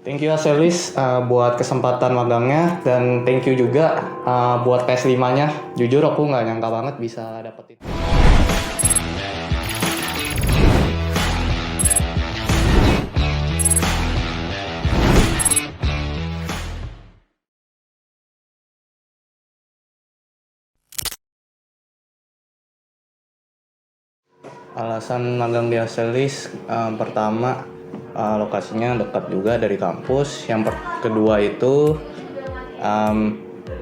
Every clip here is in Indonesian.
Thank you Aselis buat kesempatan magangnya dan thank you juga buat PS5-nya. Jujur aku nggak nyangka banget bisa dapet itu. Alasan magang di Aselis pertama lokasinya dekat juga dari kampus. Yang kedua itu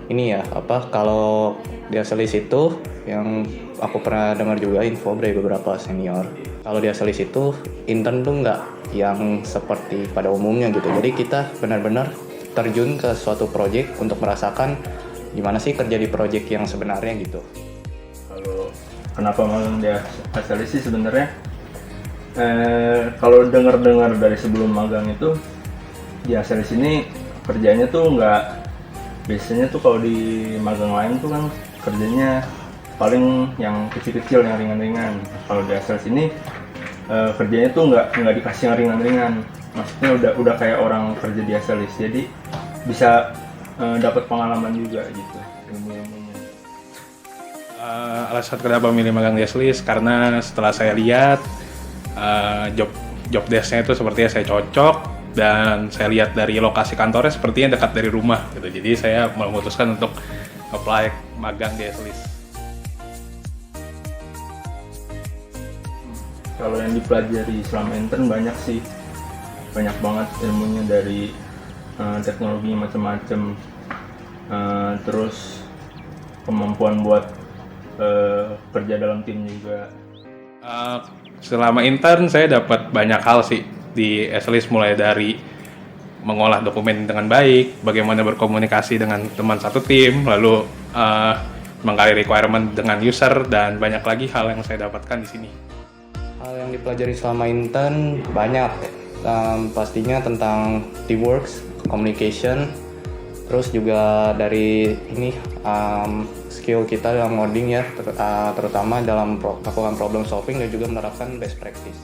ini ya kalau di Aselis itu yang aku pernah dengar juga info dari beberapa senior. Kalau di Aselis itu intern tuh nggak yang seperti pada umumnya gitu. Jadi kita benar-benar terjun ke suatu project untuk merasakan gimana sih kerja di project yang sebenarnya gitu. Kalau kenapa magang di Aselis sih sebenarnya kalau dengar-dengar dari sebelum magang itu di Aselis ini kerjanya tuh nggak, biasanya tuh kalau di magang lain tuh kan kerjanya paling yang kecil-kecil, yang ringan-ringan. Kalau di Aselis ini kerjanya tuh nggak dikasih yang ringan-ringan, maksudnya udah kayak orang kerja di Aselis, jadi bisa dapat pengalaman juga gitu, ilmu-ilmunya. Alasan kenapa milih magang di Aselis karena setelah saya lihat job desk-nya itu sepertinya saya cocok, dan saya lihat dari lokasi kantornya sepertinya dekat dari rumah gitu. Jadi saya memutuskan untuk apply magang di Aselis. Kalau yang dipelajari selama intern banyak sih, banyak banget ilmunya, dari teknologinya macam-macam, terus kemampuan buat kerja dalam tim juga. Selama intern saya dapat banyak hal sih di Aselis, mulai dari mengolah dokumen dengan baik, bagaimana berkomunikasi dengan teman satu tim, lalu menggali requirement dengan user, dan banyak lagi hal yang saya dapatkan di sini. Hal yang dipelajari selama intern banyak, pastinya tentang teamwork, communication, terus juga dari ini skill kita dalam ngoding ya, terutama dalam melakukan problem solving dan juga menerapkan best practice.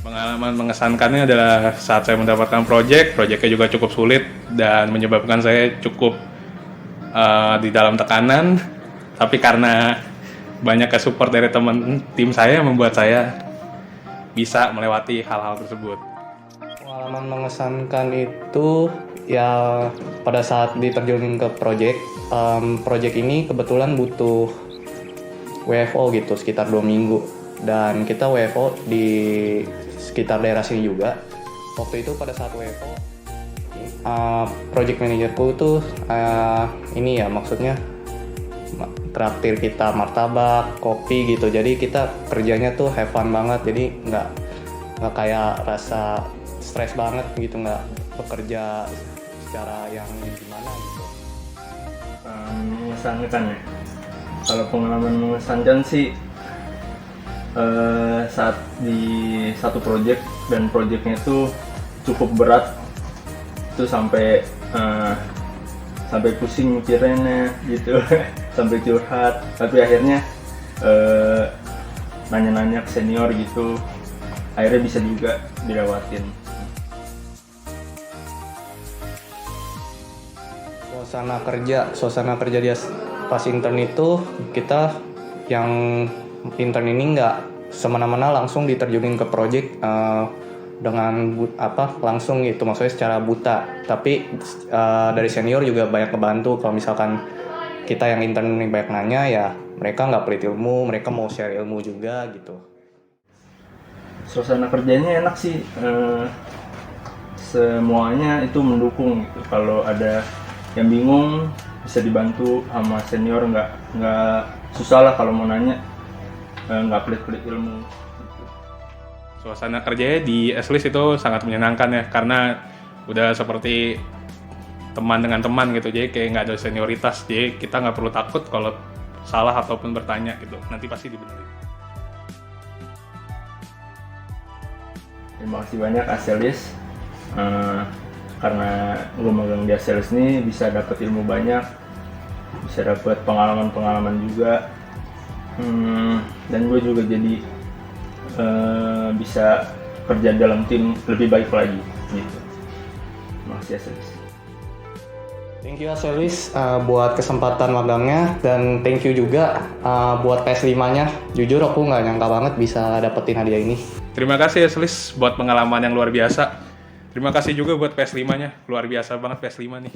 Pengalaman mengesankannya adalah saat saya mendapatkan proyeknya juga cukup sulit dan menyebabkan saya cukup di dalam tekanan, tapi karena banyak support dari teman tim saya membuat saya bisa melewati hal-hal tersebut. Pengalaman mengesankan itu ya pada saat diterjunin ke project ini kebetulan butuh WFO gitu sekitar 2 minggu, dan kita WFO di sekitar daerah sini juga. Waktu itu pada saat WFO project manajerku tuh ini ya maksudnya traktir kita martabak, kopi gitu. Jadi kita kerjanya tuh have fun banget. Jadi nggak kayak rasa stres banget gitu, nggak bekerja secara yang gimana gitu. Mengesankan ya. Kalau pengalaman mengesankan sih saat di satu project dan projectnya itu cukup berat, itu sampai pusing mikirinnya gitu, sampai curhat, tapi akhirnya nanya-nanya ke senior gitu, akhirnya bisa juga dilewatin. Suasana kerja di pas intern itu, kita yang intern ini nggak semena-mena langsung diterjunin ke project dengan langsung gitu, maksudnya secara buta. Tapi dari senior juga banyak kebantu. Kalau misalkan kita yang intern ini banyak nanya, ya mereka nggak pelit ilmu, mereka mau share ilmu juga gitu. Suasana kerjanya enak sih, semuanya itu mendukung gitu. Kalau ada yang bingung bisa dibantu sama senior, nggak susah lah kalau mau nanya, nggak pelit-pelit ilmu. Suasana kerjanya di Aselis itu sangat menyenangkan ya, karena udah seperti teman dengan teman gitu, jadi kayak nggak ada senioritas, jadi kita nggak perlu takut kalau salah ataupun bertanya gitu, nanti pasti dibenerin. Terima kasih banyak Aselis, karena gue magang di Aselis ini bisa dapat ilmu banyak, bisa dapat pengalaman-pengalaman juga, dan gue juga jadi bisa kerja dalam tim lebih baik lagi gitu. Makasih ya Selis. Thank you Aselis buat kesempatan magangnya, dan thank you juga buat PS5-nya. Jujur aku nggak nyangka banget bisa dapetin hadiah ini. Terima kasih ya Selis buat pengalaman yang luar biasa. Terima kasih juga buat PS5-nya, luar biasa banget PS5 nih.